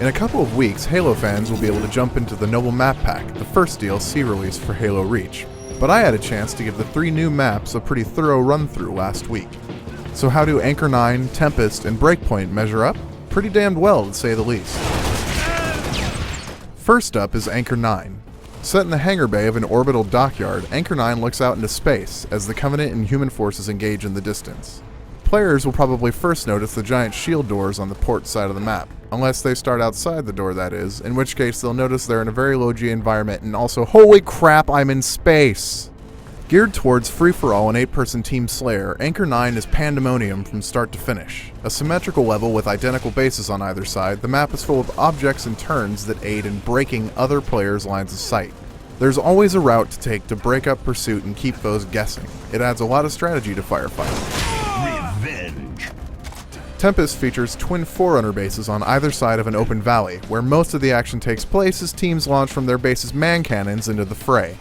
In a couple of weeks, Halo fans will be able to jump into the Noble Map Pack, the first DLC release for Halo Reach. But I had a chance to give the 3 new maps a pretty thorough run-through last week. So how do Anchor 9, Tempest, and Breakpoint measure up? Pretty damned well, to say the least. First up is Anchor 9. Set in the hangar bay of an orbital dockyard, Anchor 9 looks out into space as the Covenant and human forces engage in the distance. Players will probably first notice the giant shield doors on the port side of the map, unless they start outside the door, that is, in which case they'll notice they're in a very low-G environment and also, holy crap, I'm in space! Geared towards free-for-all and 8-person Team Slayer, Anchor 9 is pandemonium from start to finish. A symmetrical level with identical bases on either side, the map is full of objects and turns that aid in breaking other players' lines of sight. There's always a route to take to break up pursuit and keep foes guessing. It adds a lot of strategy to firefighting. Revenge. Tempest features twin Forerunner bases on either side of an open valley, where most of the action takes place as teams launch from their bases' man cannons into the fray.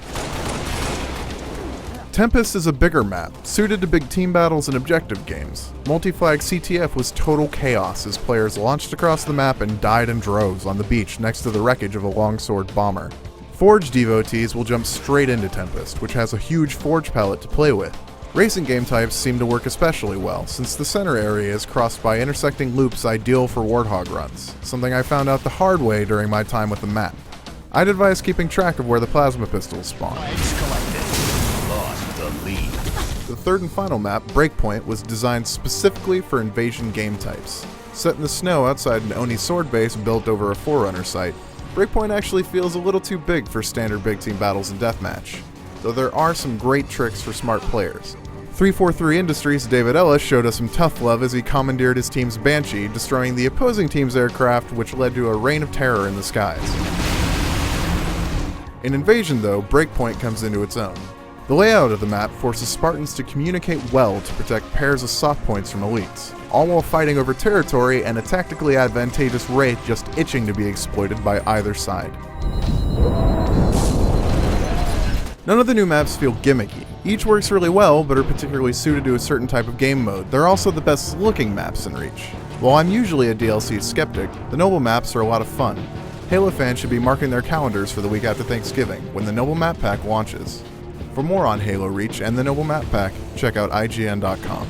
Tempest is a bigger map, suited to big team battles and objective games. Multi-flag CTF was total chaos as players launched across the map and died in droves on the beach next to the wreckage of a longsword bomber. Forge devotees will jump straight into Tempest, which has a huge Forge palette to play with. Racing game types seem to work especially well, since the center area is crossed by intersecting loops ideal for Warthog runs, something I found out the hard way during my time with the map. I'd advise keeping track of where the plasma pistols spawn. The third and final map, Breakpoint, was designed specifically for invasion game types. Set in the snow outside an Oni sword base built over a Forerunner site, Breakpoint actually feels a little too big for standard big team battles and deathmatch, though there are some great tricks for smart players. 343 Industries' David Ellis showed us some tough love as he commandeered his team's Banshee, destroying the opposing team's aircraft, which led to a reign of terror in the skies. In Invasion, though, Breakpoint comes into its own. The layout of the map forces Spartans to communicate well to protect pairs of soft points from elites, all while fighting over territory and a tactically advantageous Wraith just itching to be exploited by either side. None of the new maps feel gimmicky. Each works really well, but are particularly suited to a certain type of game mode. They're also the best looking maps in Reach. While I'm usually a DLC skeptic, the Noble maps are a lot of fun. Halo fans should be marking their calendars for the week after Thanksgiving, when the Noble Map Pack launches. For more on Halo Reach and the Noble Map Pack, check out IGN.com.